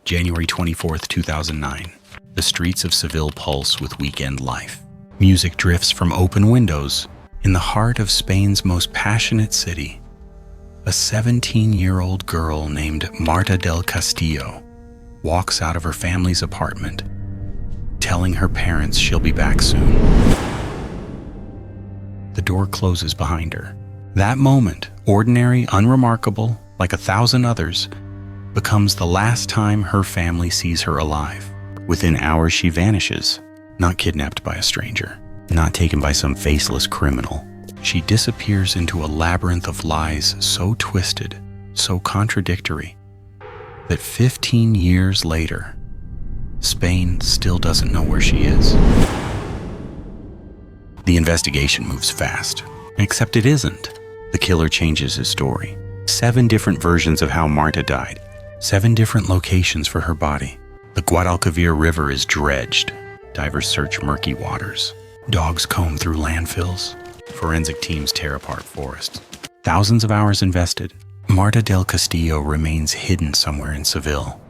January 24th, 2009. The streets of Seville pulse with weekend life. Music drifts from open windows in the heart of Spain's most passionate city. A 17-year-old girl named Marta del Castillo walks out of her family's apartment, telling her parents she'll be back soon. The door closes behind her. That moment, ordinary, unremarkable, like 1,000 others, becomes the last time her family sees her alive. Within hours, she vanishes, not kidnapped by a stranger, not taken by some faceless criminal. She disappears into a labyrinth of lies so twisted, so contradictory, that 15 years later, Spain still doesn't know where she is. The investigation moves fast, except it isn't. The killer changes his story. 7 different versions of how Marta died, 7 different locations for her body. The Guadalquivir River is dredged. Divers search murky waters. Dogs comb through landfills. Forensic teams tear apart forests. Thousands of hours invested. Marta del Castillo remains hidden somewhere in Seville,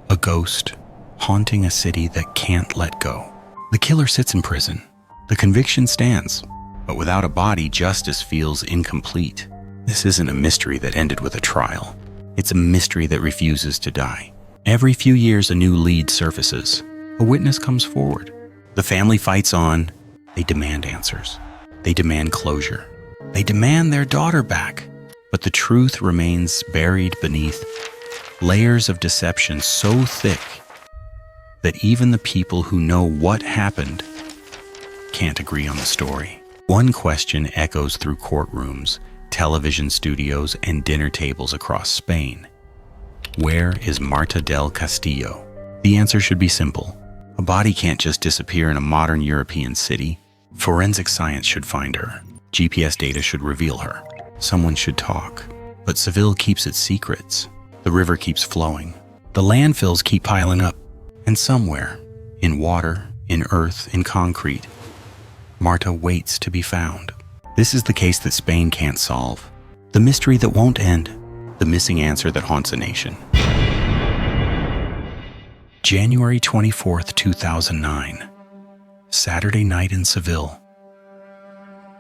a ghost haunting a city that can't let go. The killer sits in prison. The conviction stands, but without a body, justice feels incomplete. This isn't a mystery that ended with a trial. It's a mystery that refuses to die. Every few years, a new lead surfaces. A witness comes forward. The family fights on. They demand answers. They demand closure. They demand their daughter back. But the truth remains buried beneath layers of deception so thick that even the people who know what happened can't agree on the story. One question echoes through courtrooms, television studios, and dinner tables across Spain. Where is Marta del Castillo? The answer should be simple. A body can't just disappear in a modern European city. Forensic science should find her. GPS data should reveal her. Someone should talk. But Seville keeps its secrets. The river keeps flowing. The landfills keep piling up. And somewhere, in water, in earth, in concrete, Marta waits to be found. This is the case that Spain can't solve. The mystery that won't end. The missing answer that haunts a nation. January 24th, 2009. Saturday night in Seville.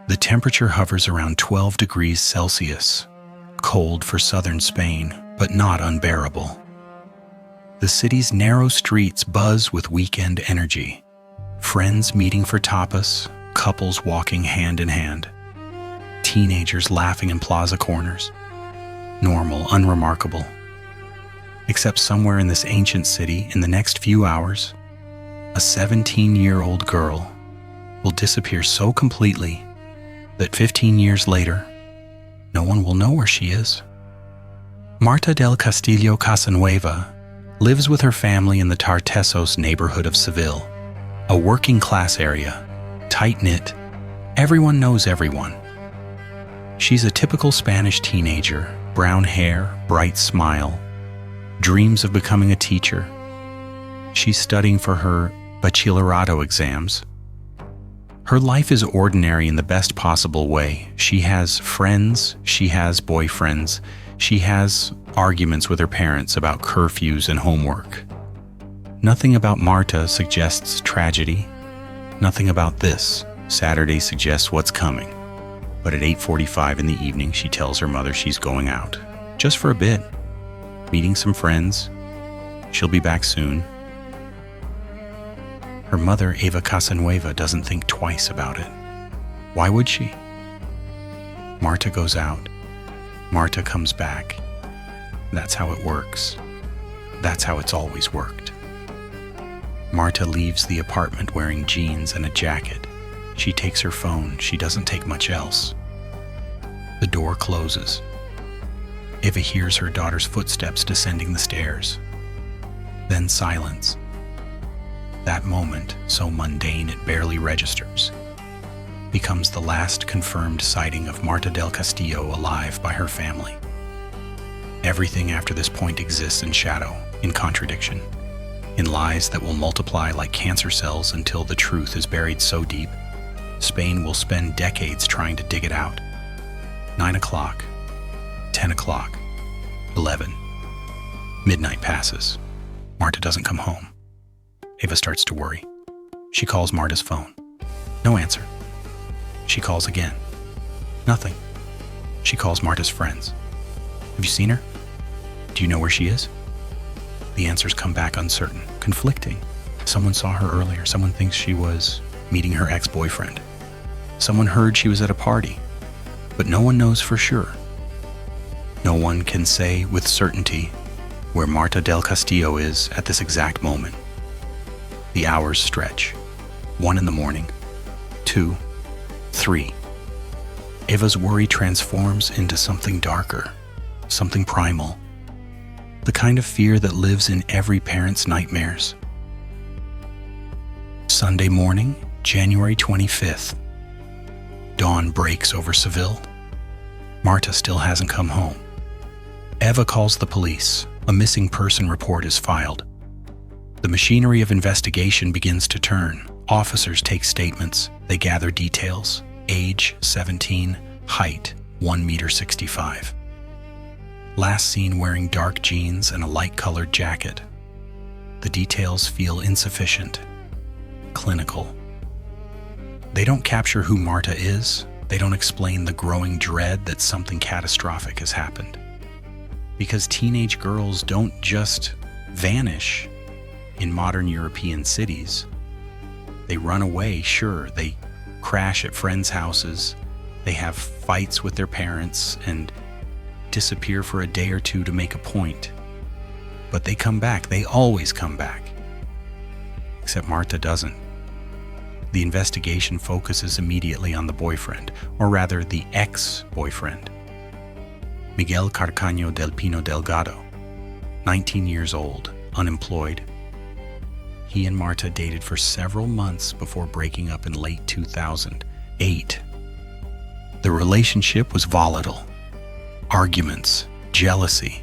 The temperature hovers around 12 degrees Celsius. Cold for southern Spain, but not unbearable. The city's narrow streets buzz with weekend energy. Friends meeting for tapas, couples walking hand in hand. Teenagers laughing in plaza corners. Normal, unremarkable. Except somewhere in this ancient city, in the next few hours, a 17-year-old girl will disappear so completely that 15 years later, no one will know where she is. Marta del Castillo Casanueva lives with her family in the Tartessos neighborhood of Seville, a working-class area, tight-knit, everyone knows everyone. She's a typical Spanish teenager, brown hair, bright smile, dreams of becoming a teacher. She's studying for her bachillerato exams. Her life is ordinary in the best possible way. She has friends, she has boyfriends, she has arguments with her parents about curfews and homework. Nothing about Marta suggests tragedy. Nothing about this Saturday suggests what's coming. But at 8:45 in the evening, she tells her mother she's going out, just for a bit, meeting some friends. She'll be back soon. Her mother, Eva Casanueva, doesn't think twice about it. Why would she? Marta goes out. Marta comes back. That's how it works. That's how it's always worked. Marta leaves the apartment wearing jeans and a jacket. She takes her phone. She doesn't take much else. The door closes. Eva hears her daughter's footsteps descending the stairs. Then silence. That moment, so mundane it barely registers, becomes the last confirmed sighting of Marta del Castillo alive by her family. Everything after this point exists in shadow, in contradiction, in lies that will multiply like cancer cells until the truth is buried so deep, Spain will spend decades trying to dig it out. 9 o'clock, 10 o'clock, 11. Midnight passes. Marta doesn't come home. Eva starts to worry. She calls Marta's phone. No answer. She calls again. Nothing. She calls Marta's friends. Have you seen her? Do you know where she is? The answers come back uncertain, conflicting. Someone saw her earlier. Someone thinks she was meeting her ex-boyfriend. Someone heard she was at a party, but no one knows for sure. No one can say with certainty where Marta del Castillo is at this exact moment. The hours stretch. 1 in the morning, 2, 3. Eva's worry transforms into something darker, something primal. The kind of fear that lives in every parent's nightmares. Sunday morning, January 25th. Dawn breaks over Seville. Marta still hasn't come home. Eva calls the police. A missing person report is filed. The machinery of investigation begins to turn. Officers take statements. They gather details. Age, 17. Height, 1.65 meters. Last seen wearing dark jeans and a light-colored jacket. The details feel insufficient. Clinical. They don't capture who Marta is. They don't explain the growing dread that something catastrophic has happened. Because teenage girls don't just vanish in modern European cities. They run away, sure. They crash at friends' houses. They have fights with their parents and disappear for a day or two to make a point. But they come back. They always come back. Except Marta doesn't. The investigation focuses immediately on the boyfriend, or rather the ex-boyfriend. Miguel Carcaño del Pino Delgado, 19 years old, unemployed. He and Marta dated for several months before breaking up in late 2008. The relationship was volatile. Arguments, jealousy,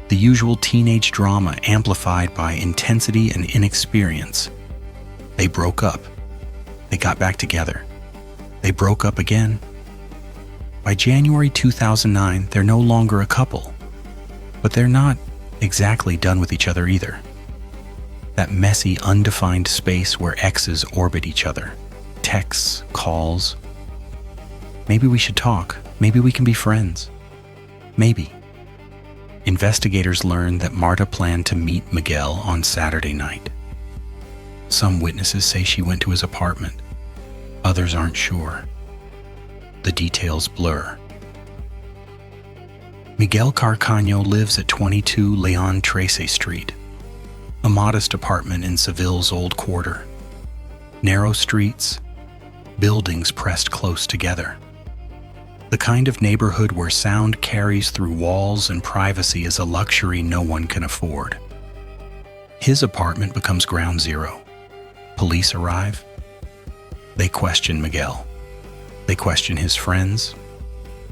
the usual teenage drama amplified by intensity and inexperience. They broke up. They got back together. They broke up again. By January 2009, they're no longer a couple, but they're not exactly done with each other either. That messy, undefined space where exes orbit each other. Texts, calls. Maybe we should talk. Maybe we can be friends. Maybe. Investigators learn that Marta planned to meet Miguel on Saturday night. Some witnesses say she went to his apartment. Others aren't sure. The details blur. Miguel Carcaño lives at 22 León 13 Street, a modest apartment in Seville's Old Quarter. Narrow streets, buildings pressed close together. The kind of neighborhood where sound carries through walls and privacy is a luxury no one can afford. His apartment becomes ground zero. Police arrive. They question Miguel. They question his friends.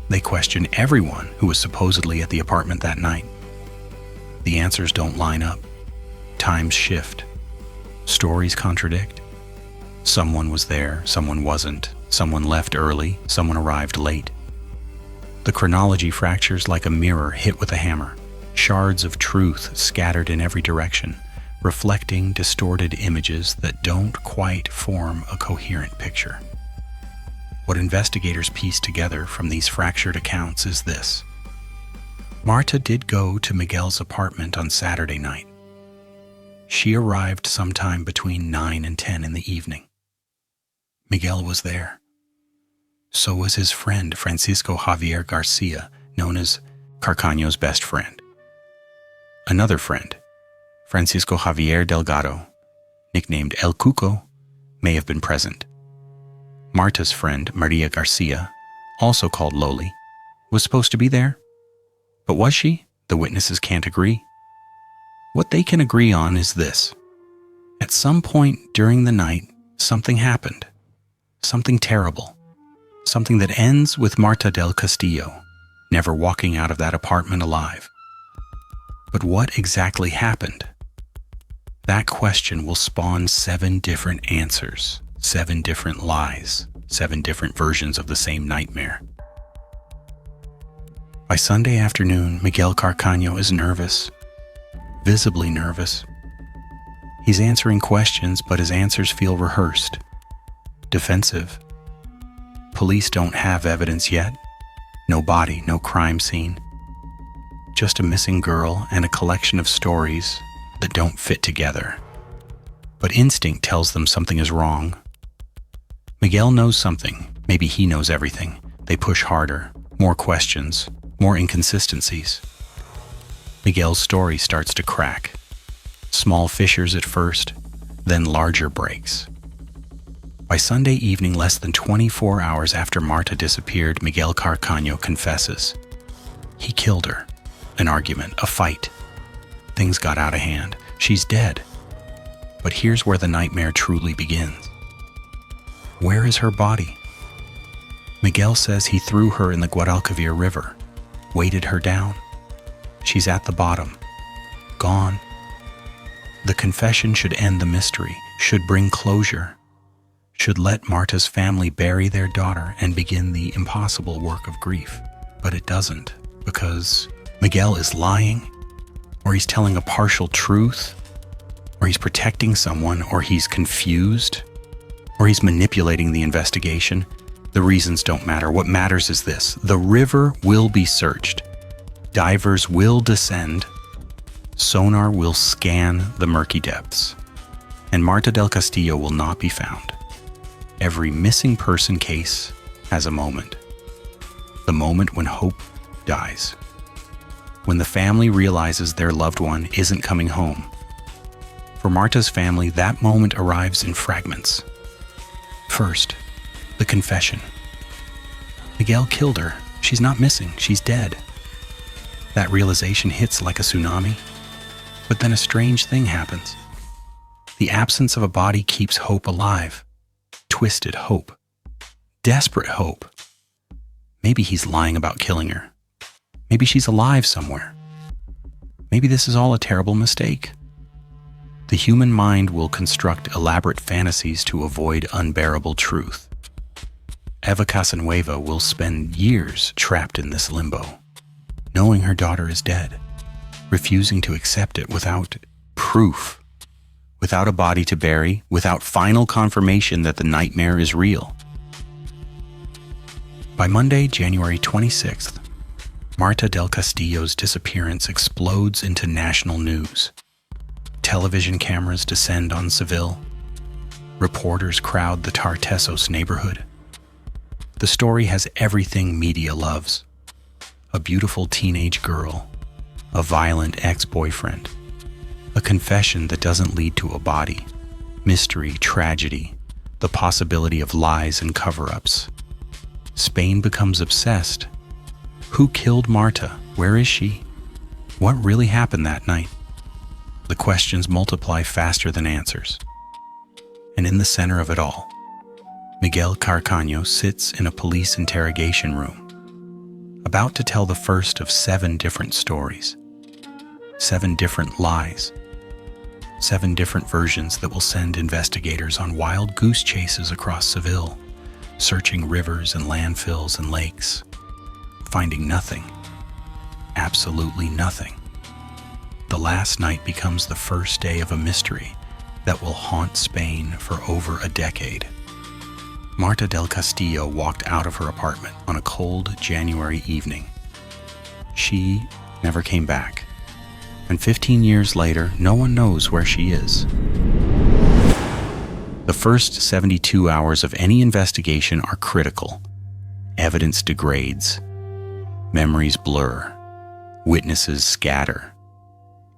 They question everyone who was supposedly at the apartment that night. The answers don't line up. Times shift. Stories contradict. Someone was there, someone wasn't. Someone left early, someone arrived late. The chronology fractures like a mirror hit with a hammer. Shards of truth scattered in every direction, reflecting distorted images that don't quite form a coherent picture. What investigators piece together from these fractured accounts is this. Marta did go to Miguel's apartment on Saturday night. She arrived sometime between 9 and 10 in the evening. Miguel was there. So was his friend, Francisco Javier Garcia, known as Carcaño's best friend. Another friend, Francisco Javier Delgado, nicknamed El Cuco, may have been present. Marta's friend, Maria Garcia, also called Loli, was supposed to be there. But was she? The witnesses can't agree. What they can agree on is this. At some point during the night, something happened. Something terrible. Something that ends with Marta del Castillo never walking out of that apartment alive. But what exactly happened? That question will spawn 7 different answers, 7 different lies, 7 different versions of the same nightmare. By Sunday afternoon, Miguel Carcaño is nervous. visibly nervous. He's answering questions, but his answers feel rehearsed, defensive. Police don't have evidence yet. No body, no crime scene. Just a missing girl and a collection of stories that don't fit together. But instinct tells them something is wrong. Miguel knows something. Maybe he knows everything. They push harder. More questions. More inconsistencies. Miguel's story starts to crack. Small fissures at first, then larger breaks. By Sunday evening, less than 24 hours after Marta disappeared, Miguel Carcaño confesses. He killed her. An argument, a fight. Things got out of hand. She's dead. But here's where the nightmare truly begins. Where is her body? Miguel says he threw her in the Guadalquivir River, weighted her down. She's at the bottom, gone. The confession should end the mystery, should bring closure, should let Marta's family bury their daughter and begin the impossible work of grief. But it doesn't, because Miguel is lying, or he's telling a partial truth, or he's protecting someone, or he's confused, or he's manipulating the investigation. The reasons don't matter. What matters is this: the river will be searched. Divers will descend. Sonar will scan the murky depths. And Marta del Castillo will not be found. Every missing person case has a moment. The moment when hope dies. When the family realizes their loved one isn't coming home. For Marta's family, that moment arrives in fragments. First, the confession. Miguel killed her. She's not missing. She's dead. That realization hits like a tsunami. But then a strange thing happens. The absence of a body keeps hope alive. Twisted hope. Desperate hope. Maybe he's lying about killing her. Maybe she's alive somewhere. Maybe this is all a terrible mistake. The human mind will construct elaborate fantasies to avoid unbearable truth. Eva Casanueva will spend years trapped in this limbo, knowing her daughter is dead, refusing to accept it without proof, without a body to bury, without final confirmation that the nightmare is real. By Monday, January 26th, Marta del Castillo's disappearance explodes into national news. Television cameras descend on Seville. Reporters crowd the Tartessos neighborhood. The story has everything media loves. A beautiful teenage girl, a violent ex-boyfriend, a confession that doesn't lead to a body, mystery, tragedy, the possibility of lies and cover-ups. Spain becomes obsessed. Who killed Marta? Where is she? What really happened that night? The questions multiply faster than answers. And in the center of it all, Miguel Carcaño sits in a police interrogation room, about to tell the first of 7 different stories, 7 different lies, 7 different versions that will send investigators on wild goose chases across Seville, searching rivers and landfills and lakes, finding nothing, absolutely nothing. The last night becomes the first day of a mystery that will haunt Spain for over a decade. Marta del Castillo walked out of her apartment on a cold January evening. She never came back, and 15 years later, no one knows where she is. The first 72 hours of any investigation are critical. Evidence degrades. Memories blur. Witnesses scatter.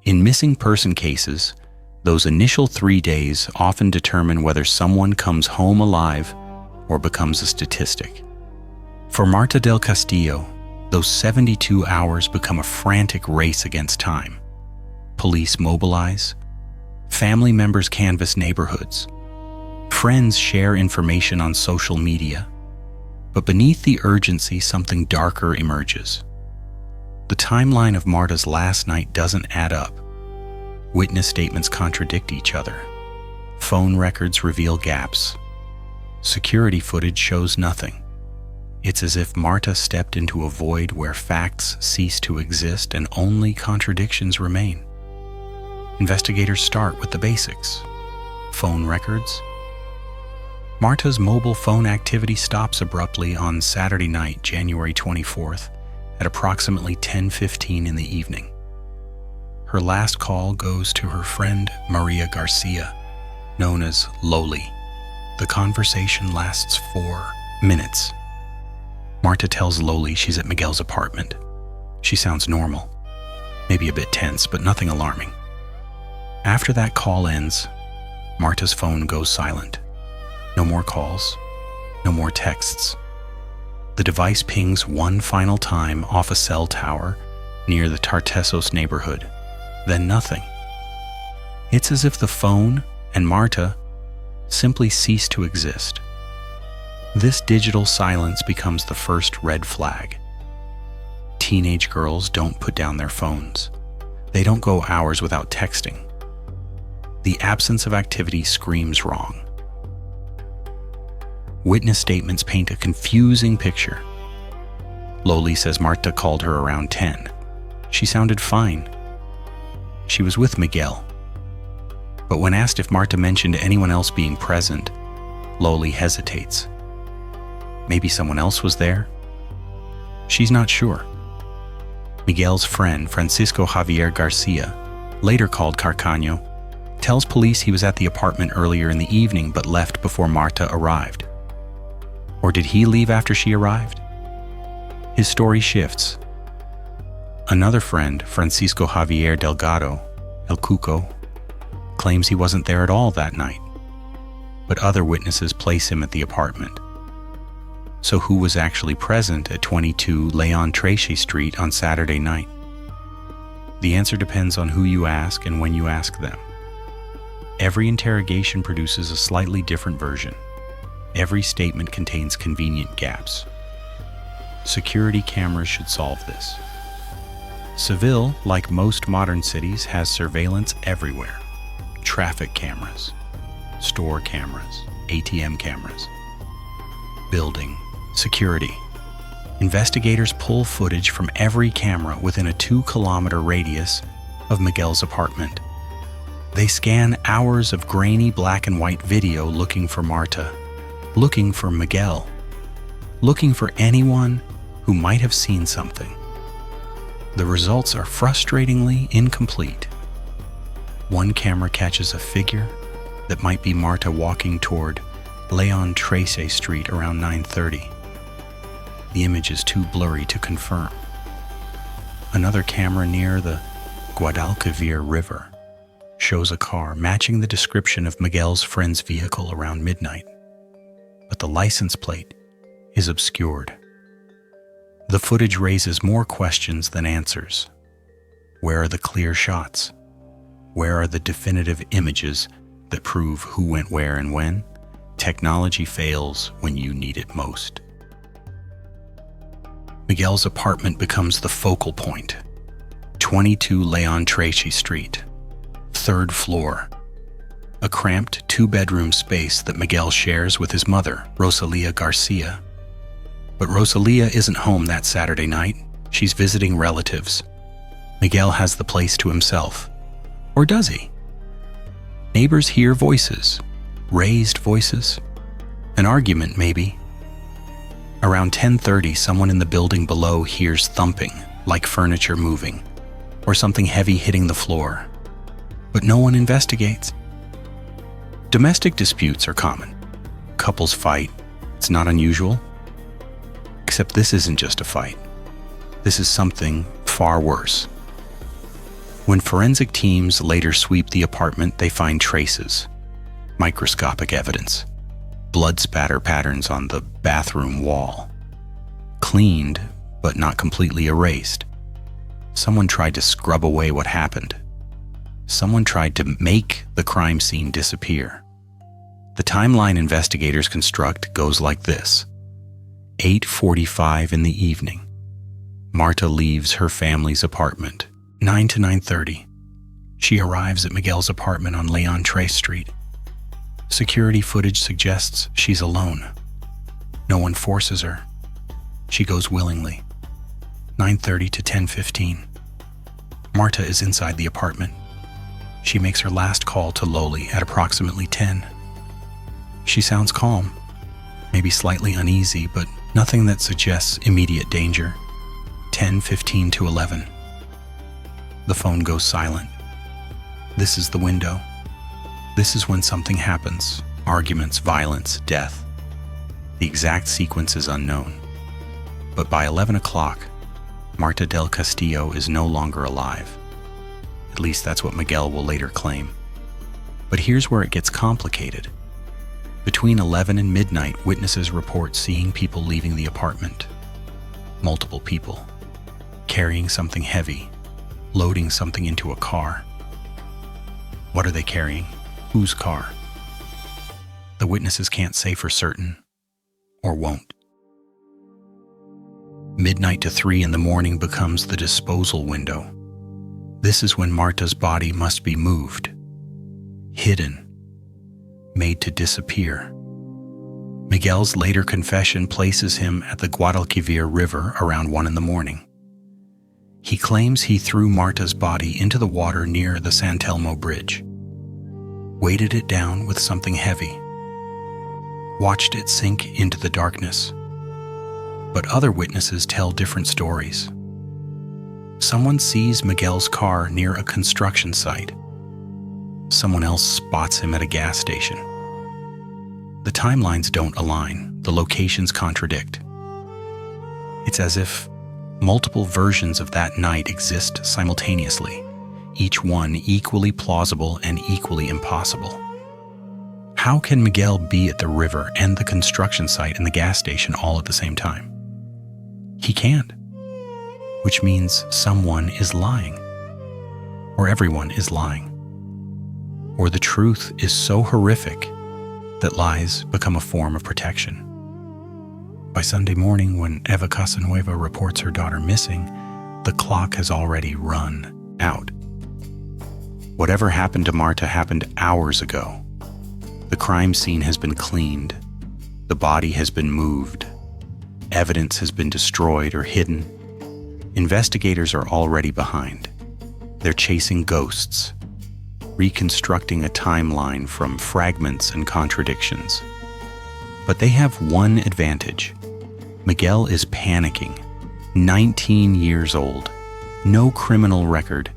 In missing person cases, those initial 3 days often determine whether someone comes home alive or becomes a statistic. For Marta del Castillo, those 72 hours become a frantic race against time. Police mobilize. Family members canvass neighborhoods. Friends share information on social media. But beneath the urgency, something darker emerges. The timeline of Marta's last night doesn't add up. Witness statements contradict each other. Phone records reveal gaps. Security footage shows nothing. It's as if Marta stepped into a void where facts cease to exist and only contradictions remain. Investigators start with the basics. Phone records. Marta's mobile phone activity stops abruptly on Saturday night, January 24th, at approximately 10:15 in the evening. Her last call goes to her friend Maria Garcia, known as Loli. The conversation lasts 4 minutes. Marta tells Loli she's at Miguel's apartment. She sounds normal, maybe a bit tense, but nothing alarming. After that call ends, Marta's phone goes silent. No more calls, no more texts. The device pings one final time off a cell tower near the Tartessos neighborhood, then nothing. It's as if the phone and Marta simply cease to exist. This digital silence becomes the first red flag. Teenage girls don't put down their phones. They don't go hours without texting. The absence of activity screams wrong. Witness statements paint a confusing picture. Loli says Marta called her around 10. She sounded fine. She was with Miguel. But when asked if Marta mentioned anyone else being present, Loli hesitates. Maybe someone else was there? She's not sure. Miguel's friend, Francisco Javier Garcia, later called Carcaño, tells police he was at the apartment earlier in the evening but left before Marta arrived. Or did he leave after she arrived? His story shifts. Another friend, Francisco Javier Delgado, El Cuco, claims he wasn't there at all that night, but other witnesses place him at the apartment. So who was actually present at 22 León XIII Street on Saturday night? The answer depends on who you ask and when you ask them. Every interrogation produces a slightly different version. Every statement contains convenient gaps. Security cameras should solve this. Seville, like most modern cities, has surveillance everywhere. Traffic cameras, store cameras, ATM cameras, building, security. Investigators pull footage from every camera within a 2-kilometer radius of Miguel's apartment. They scan hours of grainy black and white video looking for Marta, looking for Miguel, looking for anyone who might have seen something. The results are frustratingly incomplete. One camera catches a figure that might be Marta walking toward León XIII Street around 9:30. The image is too blurry to confirm. Another camera near the Guadalquivir River shows a car matching the description of Miguel's friend's vehicle around midnight, but the license plate is obscured. The footage raises more questions than answers. Where are the clear shots? Where are the definitive images that prove who went where and when? Technology fails when you need it most. Miguel's apartment becomes the focal point. 22 León XIII Street, 3rd floor. A cramped 2-bedroom space that Miguel shares with his mother, Rosalia Garcia. But Rosalia isn't home that Saturday night. She's visiting relatives. Miguel has the place to himself. Or does he? Neighbors hear voices, raised voices, an argument maybe. Around 10:30, someone in the building below hears thumping, like furniture moving, or something heavy hitting the floor. But no one investigates. Domestic disputes are common. Couples fight. It's not unusual. Except this isn't just a fight. This is something far worse. When forensic teams later sweep the apartment, they find traces, microscopic evidence, blood spatter patterns on the bathroom wall. Cleaned, but not completely erased. Someone tried to scrub away what happened. Someone tried to make the crime scene disappear. The timeline investigators construct goes like this. 8:45 in the evening. Marta leaves her family's apartment. 9 to 9:30. She arrives at Miguel's apartment on León XIII Street. Security footage suggests she's alone. No one forces her. She goes willingly. 9:30 to 10:15. Marta is inside the apartment. She makes her last call to Loli at approximately 10. She sounds calm, maybe slightly uneasy, but nothing that suggests immediate danger. 10:15 to 11. The phone goes silent. This is the window. This is when something happens. Arguments, violence, death. The exact sequence is unknown. But by 11 o'clock, Marta del Castillo is no longer alive. At least that's what Miguel will later claim. But here's where it gets complicated. Between 11 and midnight, witnesses report seeing people leaving the apartment. Multiple people. Carrying something heavy. Loading something into a car. What are they carrying? Whose car? The witnesses can't say for certain, or won't. Midnight to 3 in the morning becomes the disposal window. This is when Marta's body must be moved, hidden, made to disappear. Miguel's later confession places him at the Guadalquivir River around 1 in the morning. He claims he threw Marta's body into the water near the San Telmo Bridge, weighted it down with something heavy, watched it sink into the darkness. But other witnesses tell different stories. Someone sees Miguel's car near a construction site. Someone else spots him at a gas station. The timelines don't align, the locations contradict. It's as if multiple versions of that night exist simultaneously, each one equally plausible and equally impossible. How can Miguel be at the river and the construction site and the gas station all at the same time? He can't, which means someone is lying, or everyone is lying, or the truth is so horrific that lies become a form of protection. By Sunday morning, when Eva Casanueva reports her daughter missing, the clock has already run out. Whatever happened to Marta happened hours ago. The crime scene has been cleaned. The body has been moved. Evidence has been destroyed or hidden. Investigators are already behind. They're chasing ghosts, reconstructing a timeline from fragments and contradictions. But they have one advantage. Miguel is panicking. 19 years old. No criminal record.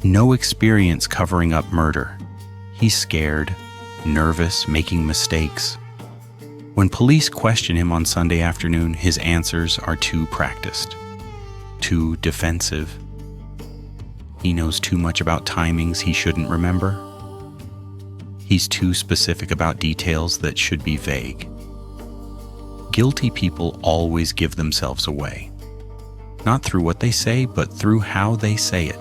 No experience covering up murder. He's scared, nervous, making mistakes. When police question him on Sunday afternoon, his answers are too practiced, too defensive. He knows too much about timings he shouldn't remember. He's too specific about details that should be vague. Guilty people always give themselves away, not through what they say, but through how they say it.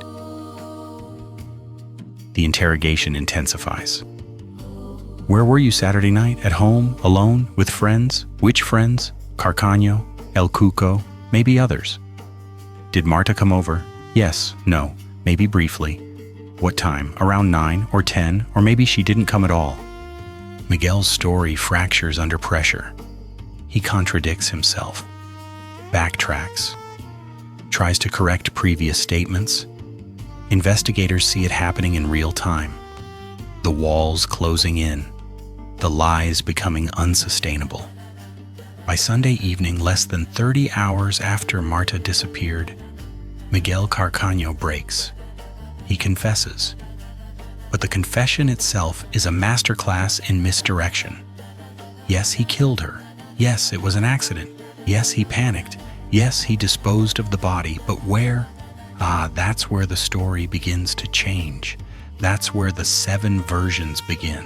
The interrogation intensifies. Where were you Saturday night? At home? Alone? With friends? Which friends? Carcaño? El Cuco? Maybe others. Did Marta come over? Yes, no, maybe briefly. What time? Around 9 or 10, or maybe she didn't come at all. Miguel's story fractures under pressure. He contradicts himself, backtracks, tries to correct previous statements. Investigators see it happening in real time. The walls closing in, the lies becoming unsustainable. By Sunday evening, less than 30 hours after Marta disappeared, Miguel Carcaño breaks. He confesses. But the confession itself is a masterclass in misdirection. Yes, he killed her. Yes, it was an accident. Yes, he panicked. Yes, he disposed of the body. But where? That's where the story begins to change. That's where the 7 versions begin.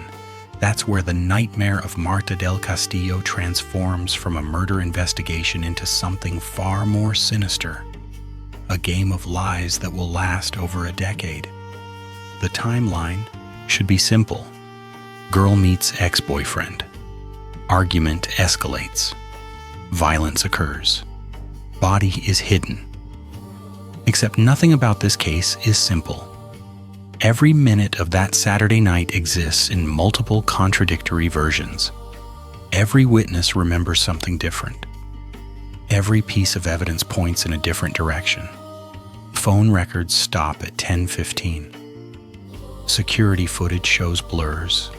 That's where the nightmare of Marta del Castillo transforms from a murder investigation into something far more sinister. A game of lies that will last over a decade. The timeline should be simple. Girl meets ex-boyfriend. Argument escalates. Violence occurs. Body is hidden. Except nothing about this case is simple. Every minute of that Saturday night exists in multiple contradictory versions. Every witness remembers something different. Every piece of evidence points in a different direction. Phone records stop at 10:15. Security footage shows blurs.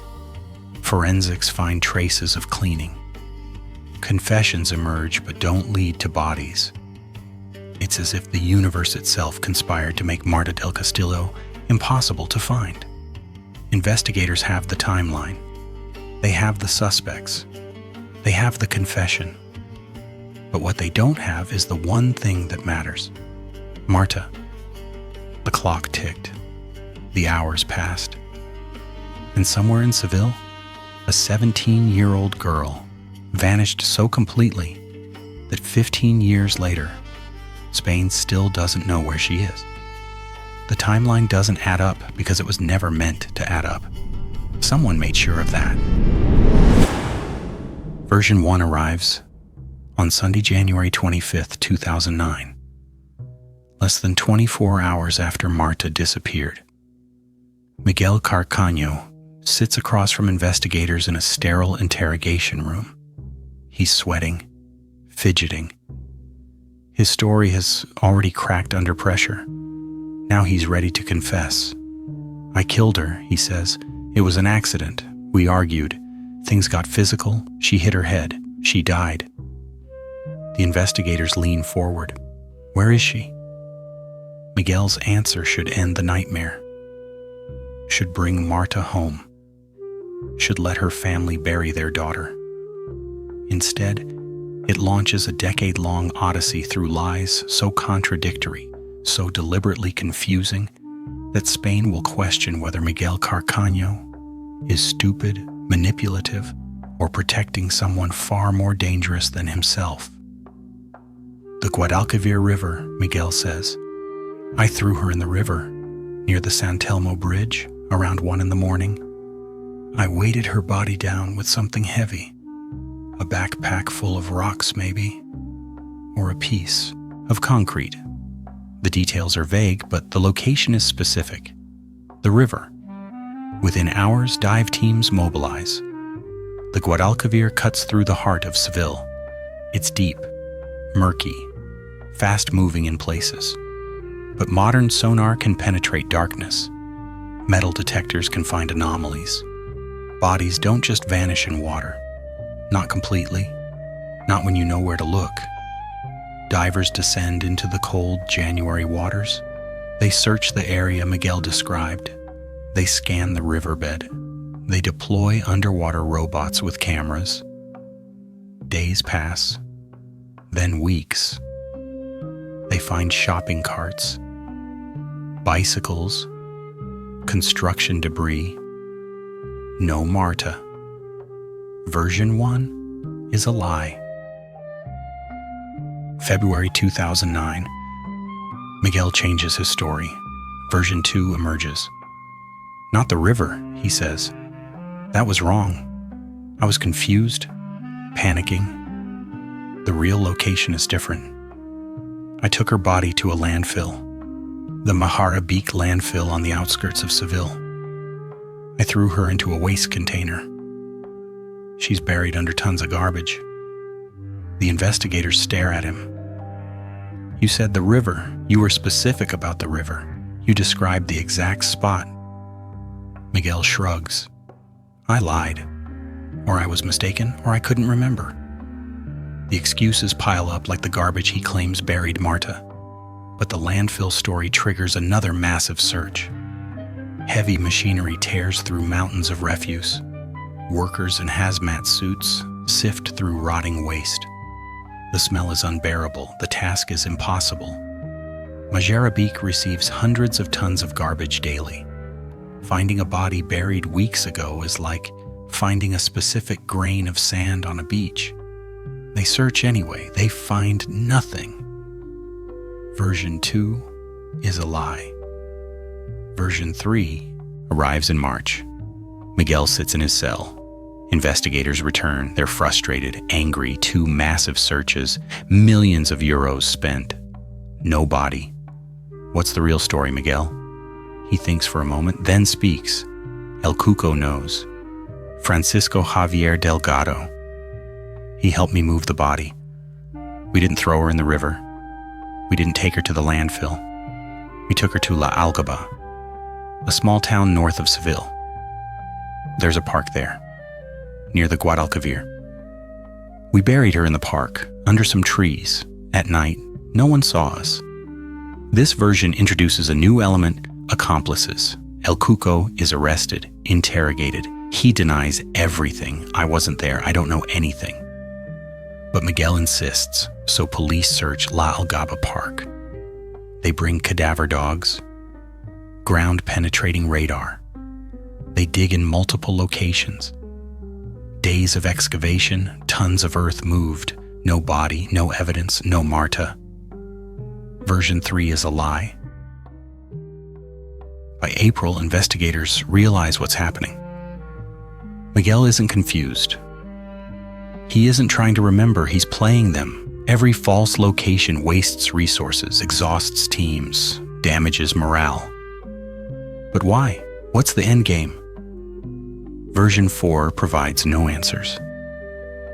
Forensics find traces of cleaning. Confessions emerge but don't lead to bodies. It's as if the universe itself conspired to make Marta del Castillo impossible to find. Investigators have the timeline. They have the suspects. They have the confession. But what they don't have is the one thing that matters. Marta. The clock ticked. The hours passed. And somewhere in Seville, a 17-year-old girl vanished so completely that 15 years later, Spain still doesn't know where she is. The timeline doesn't add up because it was never meant to add up. Someone made sure of that. Version 1 arrives on Sunday, January 25th, 2009, less than 24 hours after Marta disappeared. Miguel Carcaño sits across from investigators in a sterile interrogation room. He's sweating, fidgeting. His story has already cracked under pressure. Now he's ready to confess. "I killed her," he says. "It was an accident. We argued. Things got physical. She hit her head. She died." The investigators lean forward. Where is she? Miguel's answer should end the nightmare. Should bring Marta home. Should let her family bury their daughter. Instead, it launches a decade-long odyssey through lies so contradictory, so deliberately confusing, that Spain will question whether Miguel Carcaño is stupid, manipulative, or protecting someone far more dangerous than himself. The Guadalquivir River, Miguel says. "I threw her in the river, near the San Telmo Bridge, around 1 a.m. I weighted her body down with something heavy, a backpack full of rocks maybe, or a piece of concrete. The details are vague, but the location is specific. The river. Within hours, dive teams mobilize. The Guadalquivir cuts through the heart of Seville. It's deep, murky, fast-moving in places. But modern sonar can penetrate darkness. Metal detectors can find anomalies. Bodies don't just vanish in water. Not completely. Not when you know where to look. Divers descend into the cold January waters. They search the area Miguel described. They scan the riverbed. They deploy underwater robots with cameras. Days pass, then weeks. They find shopping carts, bicycles, construction debris. No Marta. Version 1 is a lie. February 2009. Miguel changes his story. Version 2 emerges. "Not the river," he says. "That was wrong. I was confused, panicking. The real location is different. I took her body to a landfill, the Mahara Beek landfill on the outskirts of Seville. I threw her into a waste container. She's buried under tons of garbage." The investigators stare at him. "You said the river. You were specific about the river. You described the exact spot." Miguel shrugs. "I lied. Or I was mistaken, or I couldn't remember." The excuses pile up like the garbage he claims buried Marta. But the landfill story triggers another massive search. Heavy machinery tears through mountains of refuse. Workers in hazmat suits sift through rotting waste. The smell is unbearable. The task is impossible. Mahara Beek receives hundreds of tons of garbage daily. Finding a body buried weeks ago is like finding a specific grain of sand on a beach. They search anyway. They find nothing. Version 2 is a lie. Version 3 arrives in March. Miguel sits in his cell. Investigators return. They're frustrated, angry. 2 massive searches, millions of euros spent. No body. What's the real story, Miguel? He thinks for a moment, then speaks. El Cuco knows. Francisco Javier Delgado. He helped me move the body. We didn't throw her in the river. We didn't take her to the landfill. We took her to La Algaba. a small town north of Seville. There's a park there, near the Guadalquivir. We buried her in the park, under some trees. At night, no one saw us. This version introduces a new element: accomplices. El Cuco is arrested, interrogated. He denies everything. I wasn't there. I don't know anything. But Miguel insists, so police search La Algaba Park. They bring cadaver dogs, ground-penetrating radar. They dig in multiple locations. Days of excavation, tons of earth moved. No body, no evidence, no Marta. Version 3 is a lie. By April, investigators realize what's happening. Miguel isn't confused. He isn't trying to remember, he's playing them. Every false location wastes resources, exhausts teams, damages morale. But why? What's the end game? Version 4 provides no answers.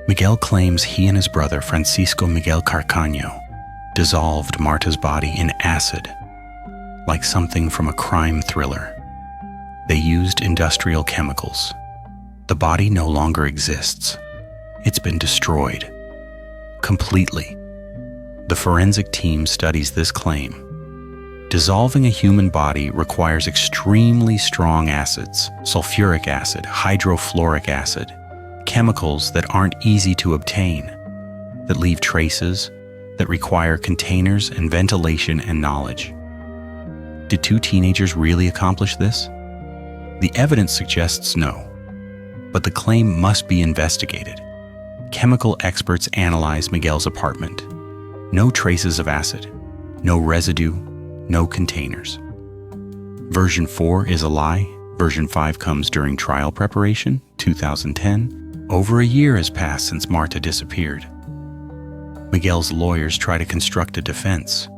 Miguel claims he and his brother, Francisco Miguel Carcaño, dissolved Marta's body in acid, like something from a crime thriller. They used industrial chemicals. The body no longer exists. It's been destroyed. Completely. The forensic team studies this claim. Dissolving a human body requires extremely strong acids, sulfuric acid, hydrofluoric acid, chemicals that aren't easy to obtain, that leave traces, that require containers and ventilation and knowledge. Did two teenagers really accomplish this? The evidence suggests no, but the claim must be investigated. Chemical experts analyze Miguel's apartment. No traces of acid, no residue, no containers. Version 4 is a lie. Version 5 comes during trial preparation, 2010. Over a year has passed since Marta disappeared. Miguel's lawyers try to construct a defense,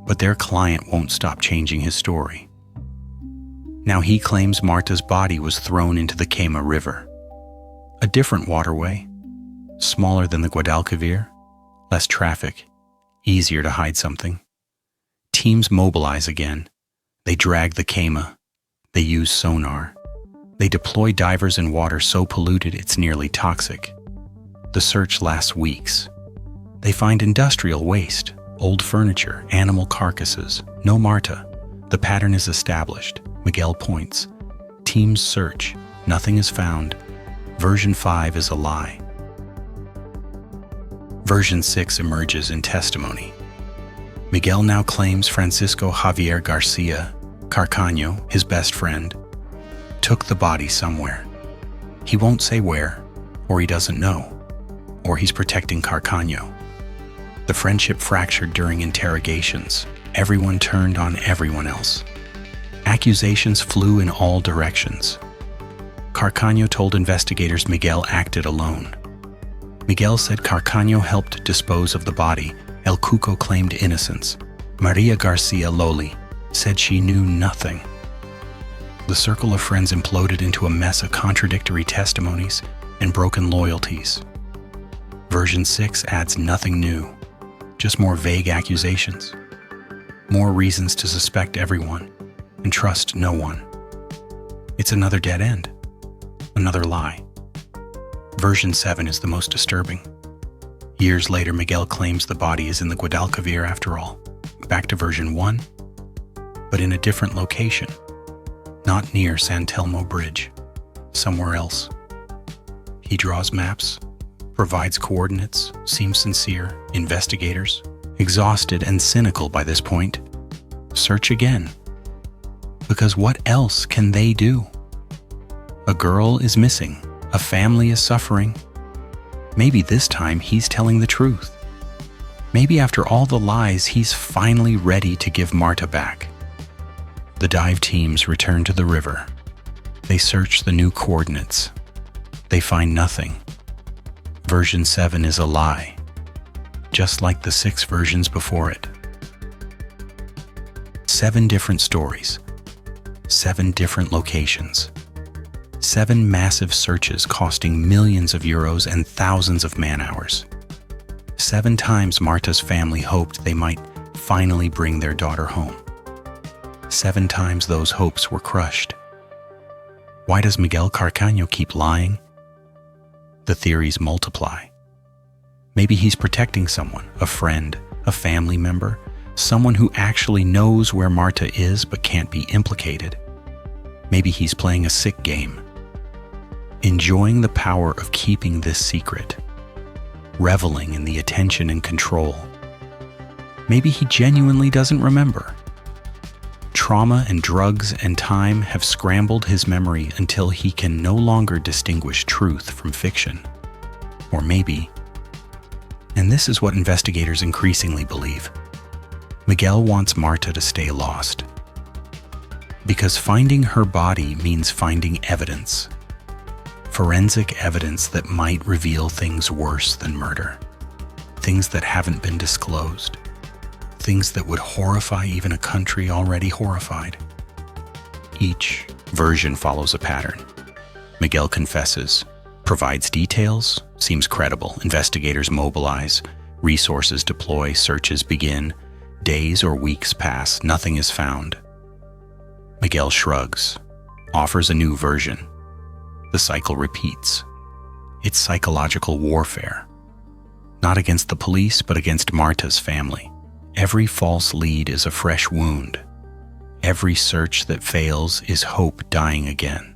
but their client won't stop changing his story. Now he claims Marta's body was thrown into the Quema River, a different waterway, smaller than the Guadalquivir, less traffic, easier to hide something. Teams mobilize again. They drag the Quema. They use sonar. They deploy divers in water so polluted it's nearly toxic. The search lasts weeks. They find industrial waste, old furniture, animal carcasses. No Marta. The pattern is established. Miguel points. Teams search. Nothing is found. Version 5 is a lie. Version 6 emerges in testimony. Miguel now claims Francisco Javier Garcia Carcaño, his best friend, took the body somewhere. He won't say where, or he doesn't know, or he's protecting Carcaño. The friendship fractured during interrogations. Everyone turned on everyone else. Accusations flew in all directions. Carcaño told investigators Miguel acted alone. Miguel said Carcaño helped dispose of the body. El Cuco claimed innocence. Maria Garcia Loli said she knew nothing. The circle of friends imploded into a mess of contradictory testimonies and broken loyalties. Version 6 adds nothing new, just more vague accusations, more reasons to suspect everyone and trust no one. It's another dead end, another lie. Version 7 is the most disturbing. Years later, Miguel claims the body is in the Guadalquivir after all. Back to version 1, but in a different location. Not near San Telmo Bridge, somewhere else. He draws maps, provides coordinates, seems sincere. Investigators, exhausted and cynical by this point, search again. Because what else can they do? A girl is missing. A family is suffering. Maybe this time he's telling the truth. Maybe after all the lies, he's finally ready to give Marta back. The dive teams return to the river. They search the new coordinates. They find nothing. Version 7 is a lie, just like the 6 versions before it. 7 different stories, 7 different locations, 7 massive searches costing millions of euros and thousands of man-hours. 7 times Marta's family hoped they might finally bring their daughter home. 7 times those hopes were crushed. Why does Miguel Carcaño keep lying? The theories multiply. Maybe he's protecting someone, a friend, a family member, someone who actually knows where Marta is but can't be implicated. Maybe he's playing a sick game, enjoying the power of keeping this secret, reveling in the attention and control. Maybe he genuinely doesn't remember. Trauma and drugs and time have scrambled his memory until he can no longer distinguish truth from fiction. Or maybe, and this is what investigators increasingly believe, Miguel wants Marta to stay lost. Because finding her body means finding evidence. Forensic evidence that might reveal things worse than murder. Things that haven't been disclosed. Things that would horrify even a country already horrified. Each version follows a pattern. Miguel confesses, provides details, seems credible. Investigators mobilize, resources deploy, searches begin. Days or weeks pass, nothing is found. Miguel shrugs, offers a new version. The cycle repeats. It's psychological warfare. Not against the police, but against Marta's family. Every false lead is a fresh wound. Every search that fails is hope dying again.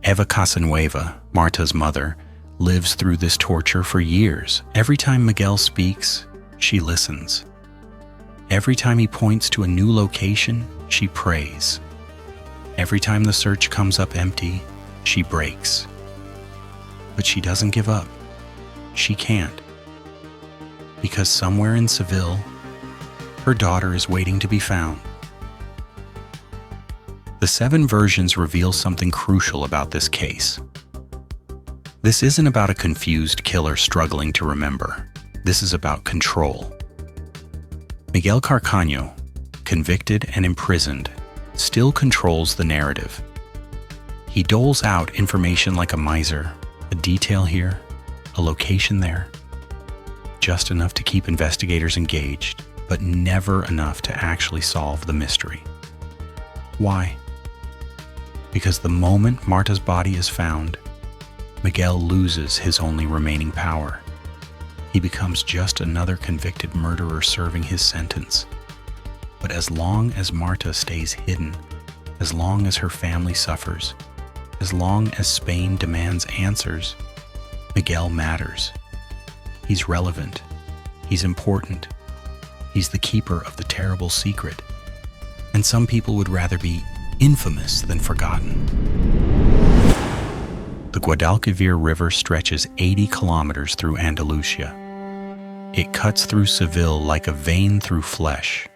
Eva Casanueva, Marta's mother, lives through this torture for years. Every time Miguel speaks, she listens. Every time he points to a new location, she prays. Every time the search comes up empty, she breaks. But she doesn't give up. She can't. Because somewhere in Seville, her daughter is waiting to be found. The 7 versions reveal something crucial about this case. This isn't about a confused killer struggling to remember. This is about control. Miguel Carcaño, convicted and imprisoned, still controls the narrative. He doles out information like a miser, a detail here, a location there, just enough to keep investigators engaged, but never enough to actually solve the mystery. Why? Because the moment Marta's body is found, Miguel loses his only remaining power. He becomes just another convicted murderer serving his sentence. But as long as Marta stays hidden, as long as her family suffers, as long as Spain demands answers, Miguel matters. He's relevant. He's important. He's the keeper of the terrible secret. And some people would rather be infamous than forgotten. The Guadalquivir River stretches 80 kilometers through Andalusia. It cuts through Seville like a vein through flesh.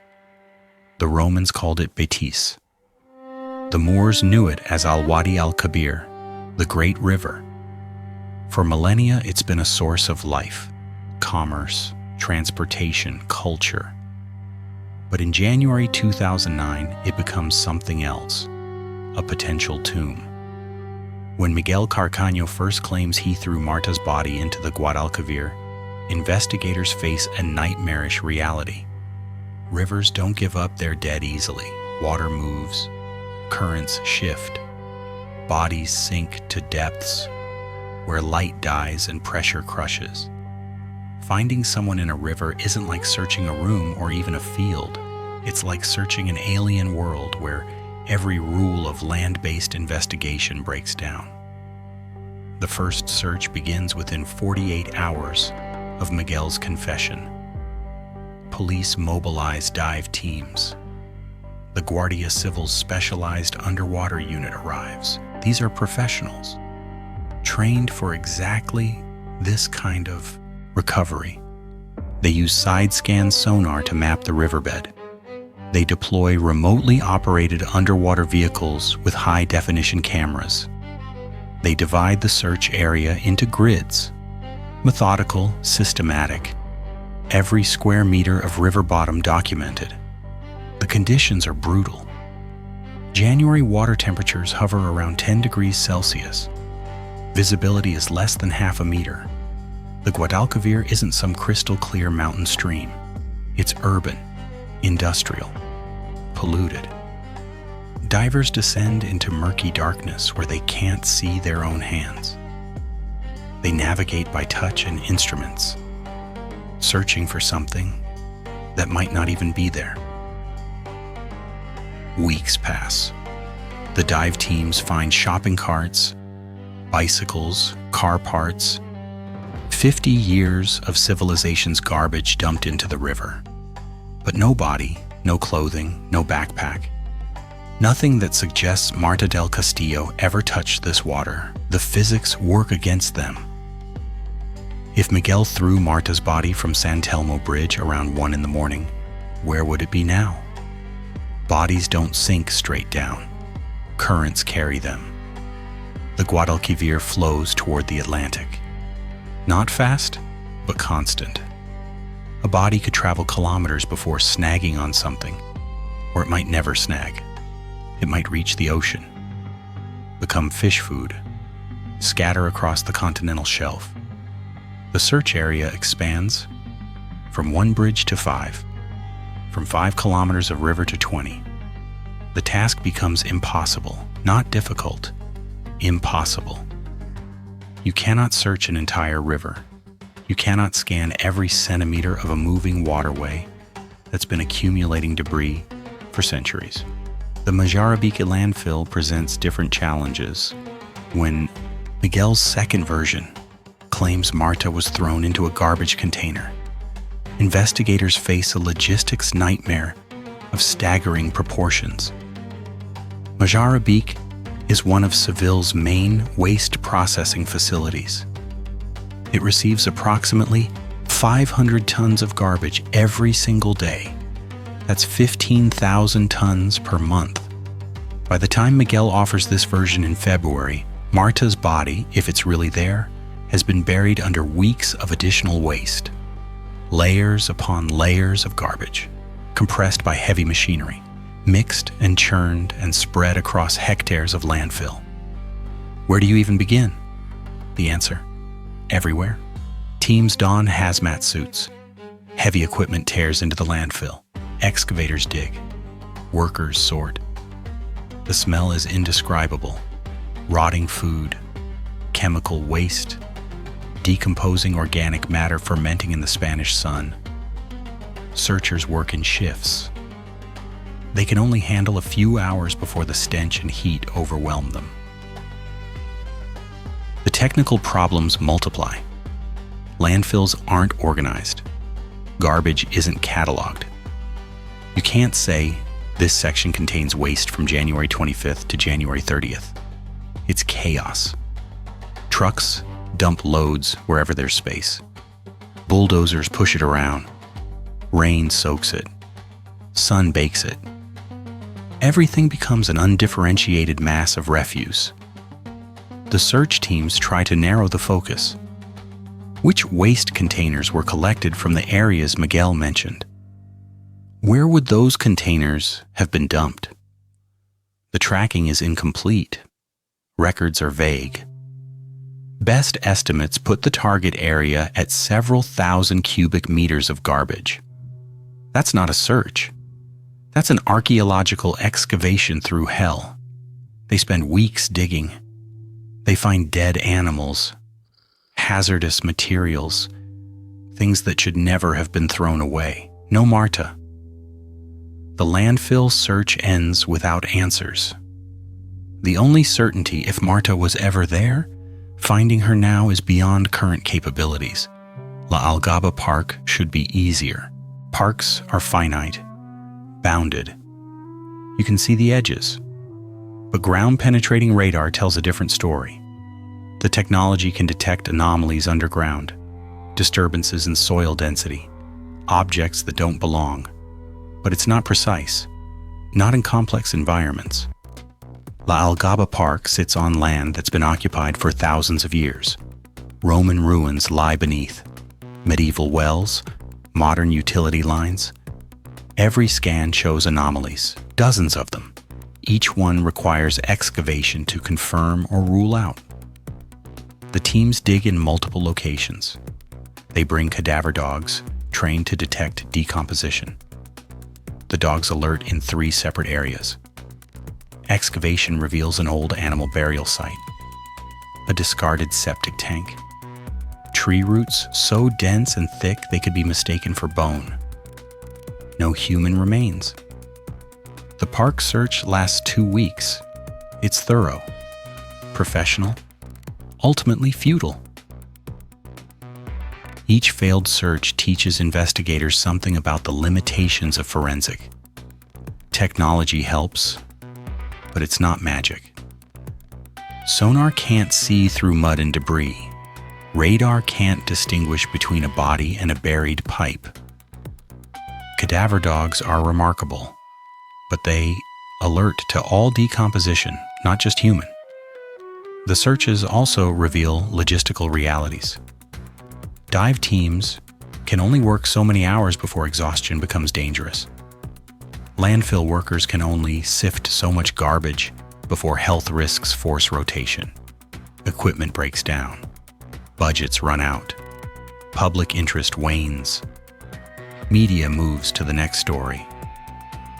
The Romans called it Betis. The Moors knew it as Al-Wadi al-Kabir, the Great River. For millennia, it's been a source of life, commerce, transportation, culture. But in January 2009, it becomes something else, a potential tomb. When Miguel Carcaño first claims he threw Marta's body into the Guadalquivir, investigators face a nightmarish reality. Rivers don't give up their dead easily. Water moves, currents shift, bodies sink to depths where light dies and pressure crushes. Finding someone in a river isn't like searching a room or even a field. It's like searching an alien world where every rule of land-based investigation breaks down. The first search begins within 48 hours of Miguel's confession. Police mobilize dive teams. The Guardia Civil's specialized underwater unit arrives. These are professionals, trained for exactly this kind of recovery. They use side-scan sonar to map the riverbed. They deploy remotely operated underwater vehicles with high-definition cameras. They divide the search area into grids, methodical, systematic, every square meter of river bottom documented. The conditions are brutal. January water temperatures hover around 10 degrees Celsius. Visibility is less than half a meter. The Guadalquivir isn't some crystal-clear mountain stream. It's urban, industrial, polluted. Divers descend into murky darkness where they can't see their own hands. They navigate by touch and instruments, searching for something that might not even be there. Weeks pass. The dive teams find shopping carts, bicycles, car parts, 50 years of civilization's garbage dumped into the river. But no body, no clothing, no backpack. Nothing that suggests Marta del Castillo ever touched this water. The physics work against them. If Miguel threw Marta's body from San Telmo Bridge around 1 in the morning, where would it be now? Bodies don't sink straight down. Currents carry them. The Guadalquivir flows toward the Atlantic. Not fast, but constant. A body could travel kilometers before snagging on something, or it might never snag. It might reach the ocean, become fish food, scatter across the continental shelf. The search area expands from 1 bridge to 5, from 5 kilometers of river to 20. The task becomes impossible, not difficult, impossible. You cannot search an entire river. You cannot scan every centimeter of a moving waterway that's been accumulating debris for centuries. The Majarabique landfill presents different challenges. When Miguel's second version claims Marta was thrown into a garbage container, investigators face a logistics nightmare of staggering proportions. Majarabique is one of Seville's main waste processing facilities. It receives approximately 500 tons of garbage every single day. That's 15,000 tons per month. By the time Miguel offers this version in February, Marta's body, if it's really there, has been buried under weeks of additional waste. Layers upon layers of garbage, compressed by heavy machinery, mixed and churned and spread across hectares of landfill. Where do you even begin? The answer: everywhere. Teams don hazmat suits. Heavy equipment tears into the landfill. Excavators dig. Workers sort. The smell is indescribable. Rotting food, chemical waste, decomposing organic matter fermenting in the Spanish sun. Searchers work in shifts. They can only handle a few hours before the stench and heat overwhelm them. The technical problems multiply. Landfills aren't organized. Garbage isn't cataloged. You can't say, this section contains waste from January 25th to January 30th. It's chaos. Trucks dump loads wherever there's space. Bulldozers push it around. Rain soaks it. Sun bakes it. Everything becomes an undifferentiated mass of refuse. The search teams try to narrow the focus. Which waste containers were collected from the areas Miguel mentioned? Where would those containers have been dumped? The tracking is incomplete. Records are vague. Best estimates put the target area at several thousand cubic meters of garbage. That's not a search. That's an archaeological excavation through hell. They spend weeks digging. They find dead animals, hazardous materials, things that should never have been thrown away. No Marta. The landfill search ends without answers. The only certainty, if Marta was ever there, finding her now is beyond current capabilities. La Algaba Park should be easier. Parks are finite, bounded. You can see the edges. But ground-penetrating radar tells a different story. The technology can detect anomalies underground, disturbances in soil density, objects that don't belong. But it's not precise, not in complex environments. La Algaba Park sits on land that's been occupied for thousands of years. Roman ruins lie beneath, medieval wells, modern utility lines. Every scan shows anomalies, dozens of them. Each one requires excavation to confirm or rule out. The teams dig in multiple locations. They bring cadaver dogs, trained to detect decomposition. The dogs alert in 3 separate areas. Excavation reveals an old animal burial site, a discarded septic tank, tree roots so dense and thick they could be mistaken for bone. No human remains. The park search lasts 2 weeks. It's thorough, professional, ultimately futile. Each failed search teaches investigators something about the limitations of forensic. Technology helps, but it's not magic. Sonar can't see through mud and debris. Radar can't distinguish between a body and a buried pipe. Cadaver dogs are remarkable, but they alert to all decomposition, not just human. The searches also reveal logistical realities. Dive teams can only work so many hours before exhaustion becomes dangerous. Landfill workers can only sift so much garbage before health risks force rotation. Equipment breaks down. Budgets run out. Public interest wanes. Media moves to the next story.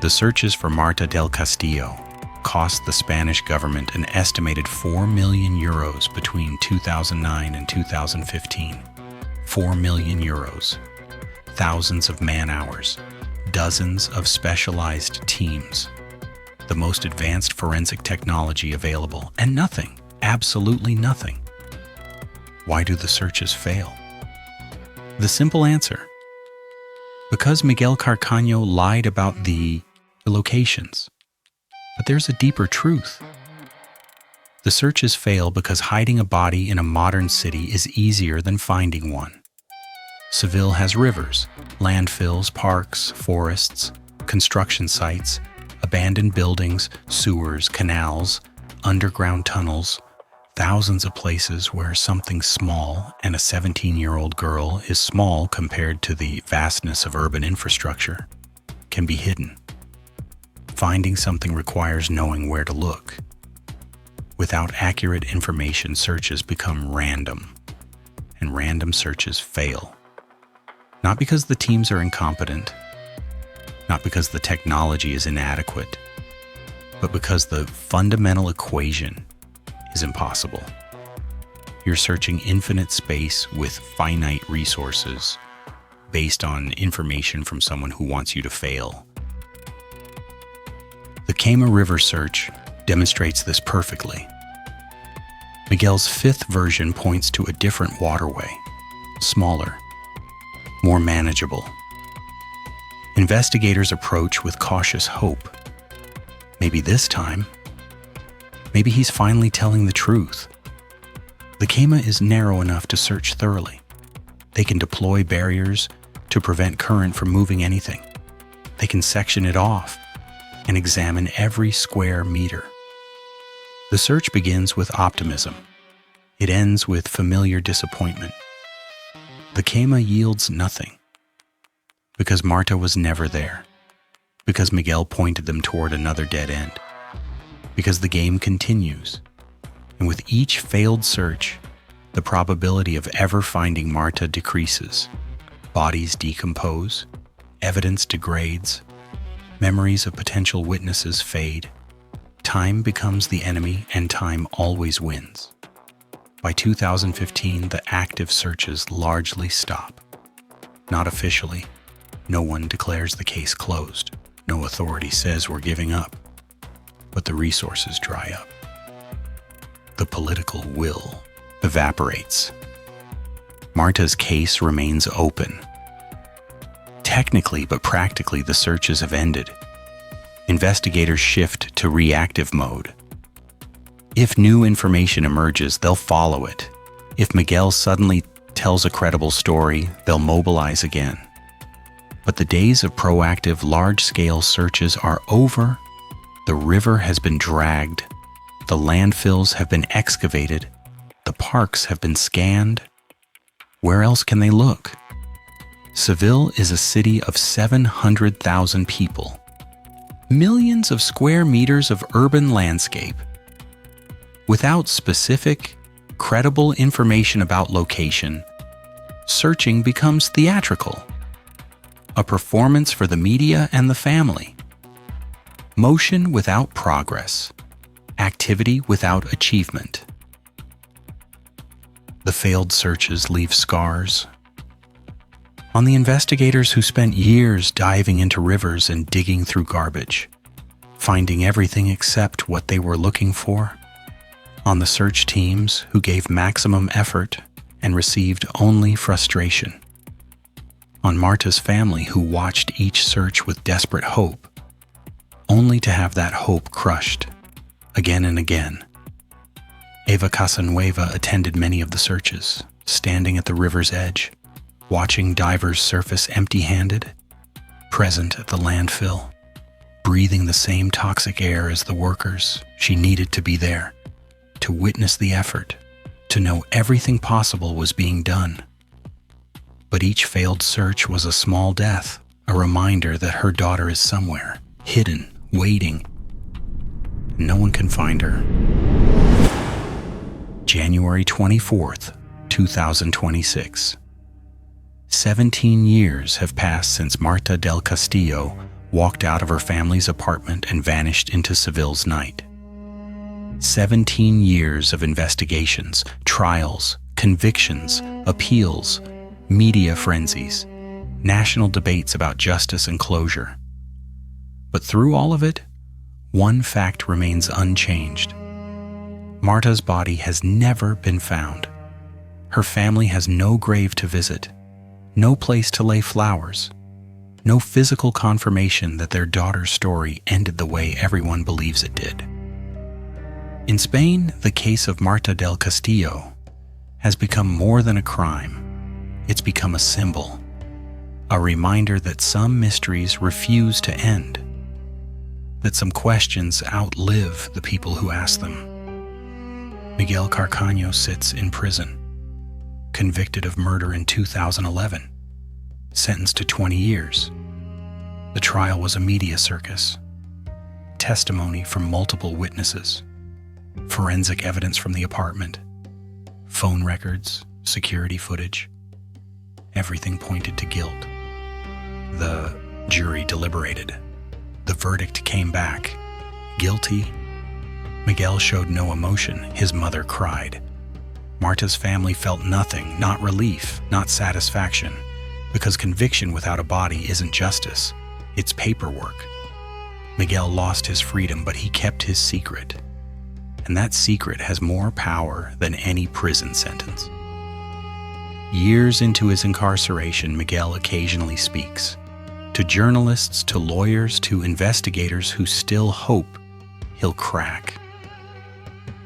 The searches for Marta del Castillo cost the Spanish government an estimated €4 million between 2009 and 2015. €4 million. Thousands of man-hours. Dozens of specialized teams. The most advanced forensic technology available, and nothing, absolutely nothing. Why do the searches fail? The simple answer: because Miguel Carcaño lied about the locations. But there's a deeper truth. The searches fail because hiding a body in a modern city is easier than finding one. Seville has rivers, landfills, parks, forests, construction sites, abandoned buildings, sewers, canals, underground tunnels, thousands of places where something small, and a 17-year-old girl is small compared to the vastness of urban infrastructure, can be hidden. Finding something requires knowing where to look. Without accurate information, searches become random, and random searches fail. Not because the teams are incompetent, not because the technology is inadequate, but because the fundamental equation is impossible. You're searching infinite space with finite resources based on information from someone who wants you to fail. The Quema River search demonstrates this perfectly. Miguel's fifth version points to a different waterway, smaller, more manageable. Investigators approach with cautious hope. Maybe this time, maybe he's finally telling the truth. The Quema is narrow enough to search thoroughly. They can deploy barriers to prevent current from moving anything. They can section it off and examine every square meter. The search begins with optimism. It ends with familiar disappointment. The Quema yields nothing because Marta was never there, because Miguel pointed them toward another dead end, because the game continues. And with each failed search, the probability of ever finding Marta decreases. Bodies decompose, evidence degrades, memories of potential witnesses fade. Time becomes the enemy, and time always wins. By 2015, the active searches largely stop. Not officially. No one declares the case closed. No authority says we're giving up. But the resources dry up. The political will evaporates. Marta's case remains open. Technically, but practically, the searches have ended. Investigators shift to reactive mode. If new information emerges, they'll follow it. If Miguel suddenly tells a credible story, they'll mobilize again. But the days of proactive, large-scale searches are over. The river has been dragged. The landfills have been excavated. The parks have been scanned. Where else can they look? Seville is a city of 700,000 people. Millions of square meters of urban landscape. Without specific, credible information about location, searching becomes theatrical. A performance for the media and the family. Motion without progress. Activity without achievement. The failed searches leave scars on the investigators who spent years diving into rivers and digging through garbage, finding everything except what they were looking for. On the search teams who gave maximum effort and received only frustration. On Marta's family who watched each search with desperate hope, only to have that hope crushed again and again. Eva Casanueva attended many of the searches, standing at the river's edge, watching divers surface empty-handed, present at the landfill, breathing the same toxic air as the workers. She needed to be there, to witness the effort, to know everything possible was being done. But each failed search was a small death, a reminder that her daughter is somewhere, hidden, waiting. No one can find her. January 24th, 2026. 17 years have passed since Marta del Castillo walked out of her family's apartment and vanished into Seville's night. 17 years of investigations, trials, convictions, appeals, media frenzies, national debates about justice and closure. But through all of it, one fact remains unchanged. Marta's body has never been found. Her family has no grave to visit, no place to lay flowers, no physical confirmation that their daughter's story ended the way everyone believes it did. In Spain, the case of Marta del Castillo has become more than a crime. It's become a symbol, a reminder that some mysteries refuse to end, that some questions outlive the people who ask them. Miguel Carcaño sits in prison, convicted of murder in 2011, sentenced to 20 years. The trial was a media circus, testimony from multiple witnesses, forensic evidence from the apartment, phone records, security footage. Everything pointed to guilt. The jury deliberated. The verdict came back. Guilty. Miguel showed no emotion. His mother cried. Marta's family felt nothing, not relief, not satisfaction, because conviction without a body isn't justice. It's paperwork. Miguel lost his freedom, but he kept his secret. And that secret has more power than any prison sentence. Years into his incarceration, Miguel occasionally speaks. To journalists, to lawyers, to investigators who still hope he'll crack.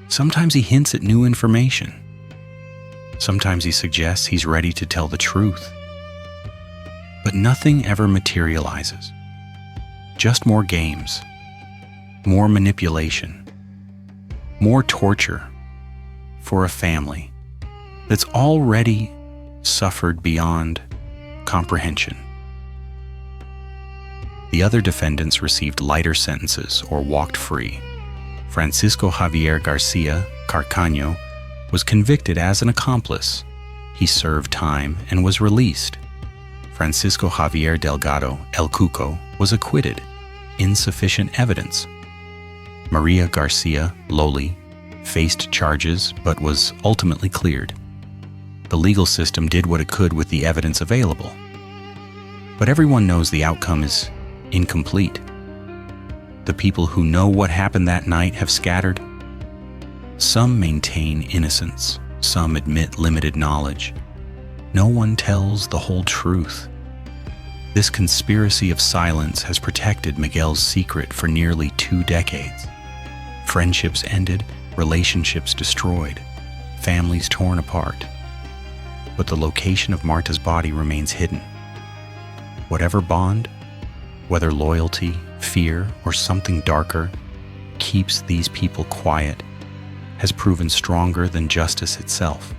Sometimes he hints at new information. Sometimes he suggests he's ready to tell the truth. But nothing ever materializes. Just more games, more manipulation, more torture for a family that's already suffered beyond comprehension. The other defendants received lighter sentences or walked free. Francisco Javier Garcia Carcaño was convicted as an accomplice. He served time and was released. Francisco Javier Delgado El Cuco was acquitted. Insufficient evidence. Maria Garcia Loli faced charges but was ultimately cleared. The legal system did what it could with the evidence available. But everyone knows the outcome is incomplete. The people who know what happened that night have scattered. Some maintain innocence, some admit limited knowledge. No one tells the whole truth. This conspiracy of silence has protected Miguel's secret for nearly 2 decades. Friendships ended, relationships destroyed, families torn apart. But the location of Marta's body remains hidden. Whatever bond, whether loyalty, fear, or something darker, keeps these people quiet, has proven stronger than justice itself.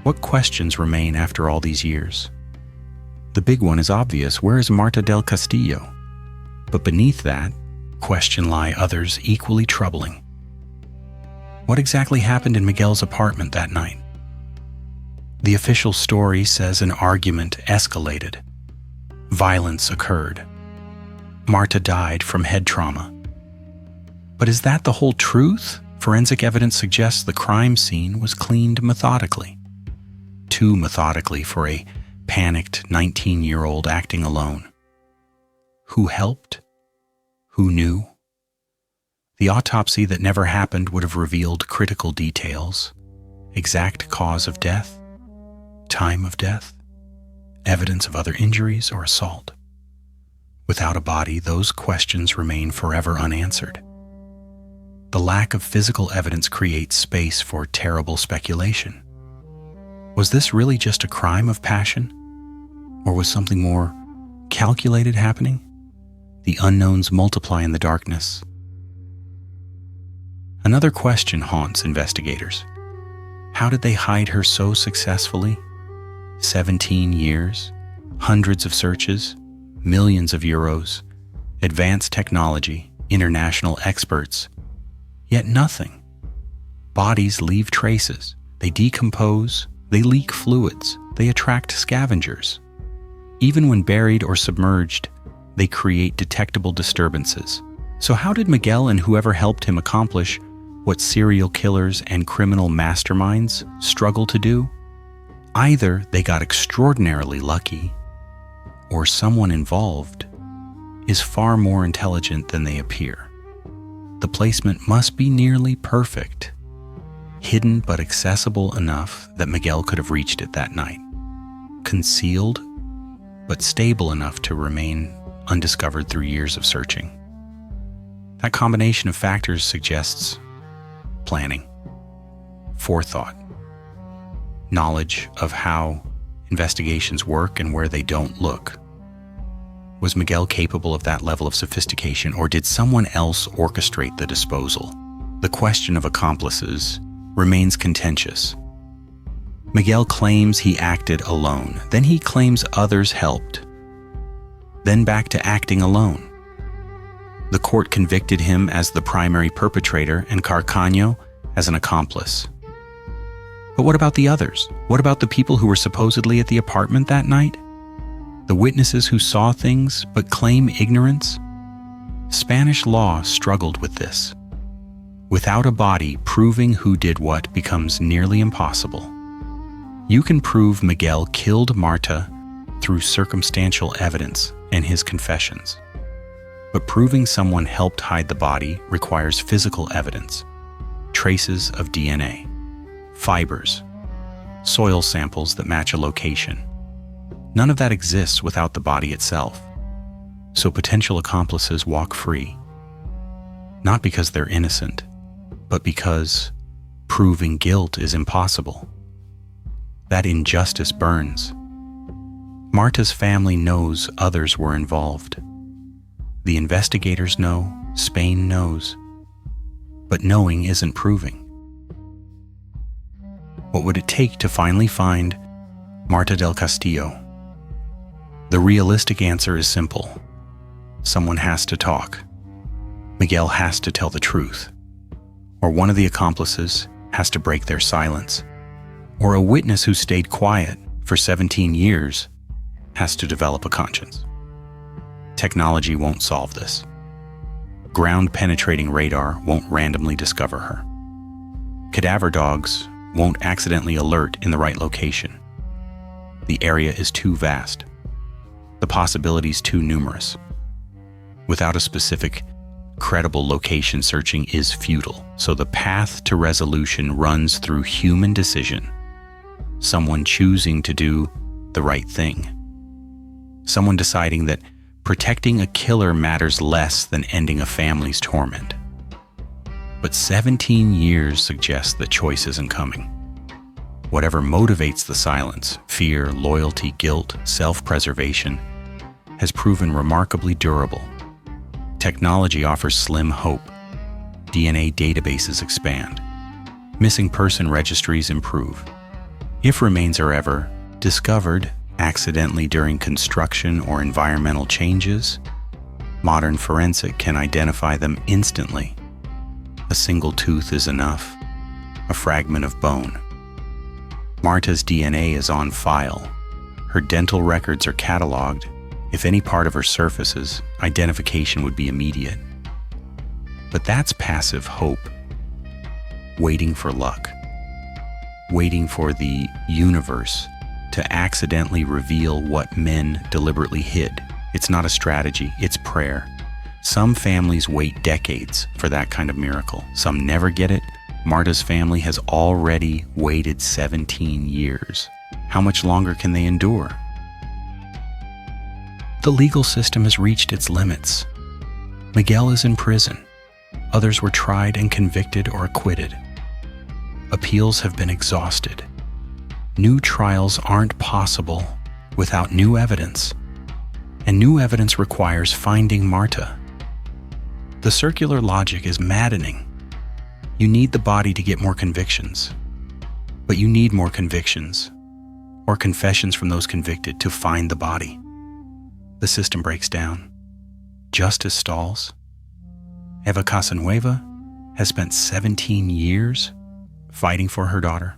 What questions remain after all these years? The big one is obvious. Where is Marta del Castillo? But beneath that question lie others equally troubling. What exactly happened in Miguel's apartment that night? The official story says an argument escalated. Violence occurred. Marta died from head trauma. But is that the whole truth? Forensic evidence suggests the crime scene was cleaned methodically. Too methodically for a panicked 19-year-old acting alone. Who helped? Who knew? The autopsy that never happened would have revealed critical details: exact cause of death, time of death, evidence of other injuries or assault. Without a body, those questions remain forever unanswered. The lack of physical evidence creates space for terrible speculation. Was this really just a crime of passion? Or was something more calculated happening? The unknowns multiply in the darkness. Another question haunts investigators. How did they hide her so successfully? 17 years, hundreds of searches, millions of euros, advanced technology, international experts, yet nothing. Bodies leave traces. They decompose, they leak fluids, they attract scavengers. Even when buried or submerged, they create detectable disturbances. So how did Miguel and whoever helped him accomplish what serial killers and criminal masterminds struggle to do? Either they got extraordinarily lucky, or someone involved is far more intelligent than they appear. The placement must be nearly perfect, hidden but accessible enough that Miguel could have reached it that night, concealed but stable enough to remain undiscovered through years of searching. That combination of factors suggests planning, forethought, knowledge of how investigations work and where they don't look. Was Miguel capable of that level of sophistication, or did someone else orchestrate the disposal? The question of accomplices remains contentious. Miguel claims he acted alone, then he claims others helped, then back to acting alone. The court convicted him as the primary perpetrator and Carcaño as an accomplice. But what about the others? What about the people who were supposedly at the apartment that night? The witnesses who saw things but claim ignorance? Spanish law struggled with this. Without a body, proving who did what becomes nearly impossible. You can prove Miguel killed Marta through circumstantial evidence and his confessions. But proving someone helped hide the body requires physical evidence, traces of DNA, fibers, soil samples that match a location. None of that exists without the body itself. So potential accomplices walk free. Not because they're innocent, but because proving guilt is impossible. That injustice burns. Marta's family knows others were involved. The investigators know, Spain knows. But knowing isn't proving. What would it take to finally find Marta del Castillo? The realistic answer is simple. Someone has to talk. Miguel has to tell the truth. Or one of the accomplices has to break their silence. Or a witness who stayed quiet for 17 years has to develop a conscience. Technology won't solve this. Ground-penetrating radar won't randomly discover her. Cadaver dogs won't accidentally alert in the right location. The area is too vast. The possibilities too numerous. Without a specific, credible location, searching is futile, so the path to resolution runs through human decision. Someone choosing to do the right thing. Someone deciding that protecting a killer matters less than ending a family's torment. But 17 years suggests that choice isn't coming. Whatever motivates the silence, fear, loyalty, guilt, self-preservation, has proven remarkably durable. Technology offers slim hope. DNA databases expand. Missing person registries improve. If remains are ever discovered accidentally during construction or environmental changes, modern forensic can identify them instantly. A single tooth is enough, a fragment of bone. Marta's DNA is on file. Her dental records are cataloged. If any part of her surfaces, identification would be immediate. But that's passive hope, waiting for luck, waiting for the universe to accidentally reveal what men deliberately hid. It's not a strategy, it's prayer. Some families wait decades for that kind of miracle. Some never get it. Marta's family has already waited 17 years. How much longer can they endure? The legal system has reached its limits. Miguel is in prison. Others were tried and convicted or acquitted. Appeals have been exhausted. New trials aren't possible without new evidence, and new evidence requires finding Marta. The circular logic is maddening. You need the body to get more convictions, but you need more convictions or confessions from those convicted to find the body. The system breaks down. Justice stalls. Eva Casanueva has spent 17 years fighting for her daughter,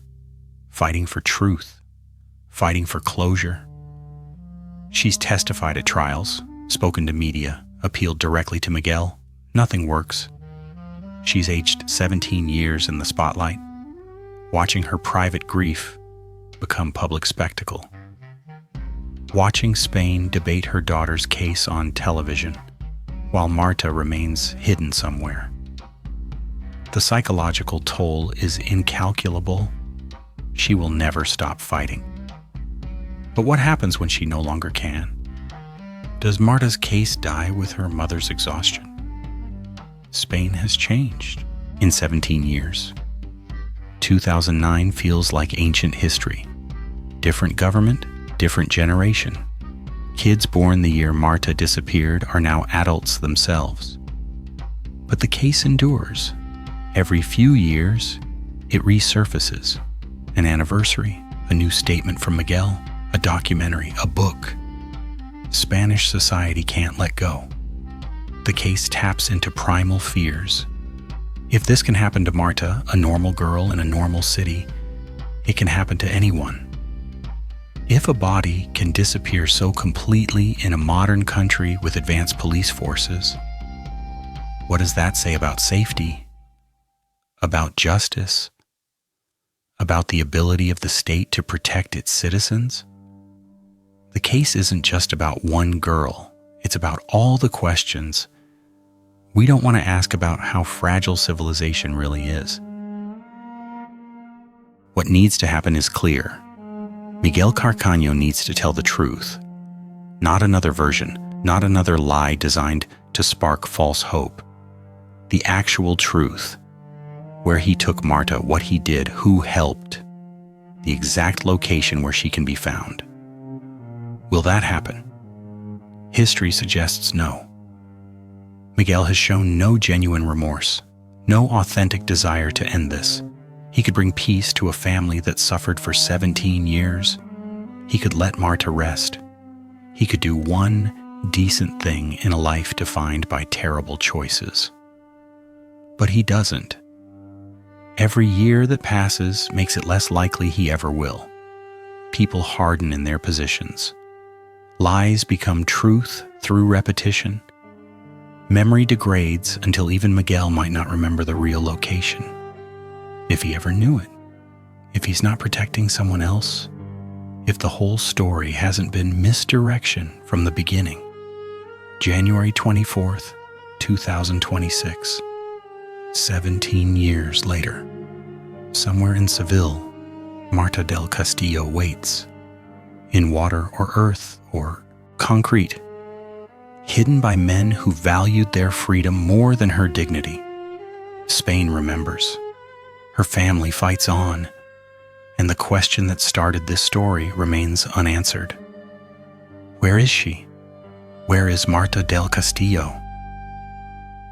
fighting for truth, fighting for closure. She's testified at trials, spoken to media, appealed directly to Miguel. Nothing works. She's aged 17 years in the spotlight, watching her private grief become public spectacle. Watching Spain debate her daughter's case on television, while Marta remains hidden somewhere. The psychological toll is incalculable. She will never stop fighting. But what happens when she no longer can? Does Marta's case die with her mother's exhaustion? Spain has changed in 17 years. 2009 feels like ancient history. Different government, different generation. Kids born the year Marta disappeared are now adults themselves. But the case endures. Every few years, it resurfaces. An anniversary, a new statement from Miguel, a documentary, a book. Spanish society can't let go. The case taps into primal fears. If this can happen to Marta, a normal girl in a normal city, it can happen to anyone. If a body can disappear so completely in a modern country with advanced police forces, what does that say about safety, about justice, about the ability of the state to protect its citizens? The case isn't just about one girl. It's about all the questions we don't want to ask about how fragile civilization really is. What needs to happen is clear. Miguel Carcaño needs to tell the truth. Not another version, not another lie designed to spark false hope. The actual truth. Where he took Marta, what he did, who helped. The exact location where she can be found. Will that happen? History suggests no. Miguel has shown no genuine remorse, no authentic desire to end this. He could bring peace to a family that suffered for 17 years. He could let Marta rest. He could do one decent thing in a life defined by terrible choices. But he doesn't. Every year that passes makes it less likely he ever will. People harden in their positions. Lies become truth through repetition. Memory degrades until even Miguel might not remember the real location. If he ever knew it. If he's not protecting someone else. If the whole story hasn't been misdirection from the beginning. January 24th, 2026. 17 years later. Somewhere in Seville, Marta del Castillo waits. In water or earth or concrete. Hidden by men who valued their freedom more than her dignity. Spain remembers. Her family fights on. And the question that started this story remains unanswered. Where is she? Where is Marta del Castillo?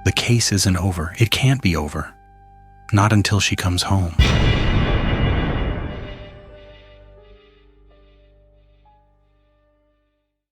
The case isn't over. It can't be over. Not until she comes home.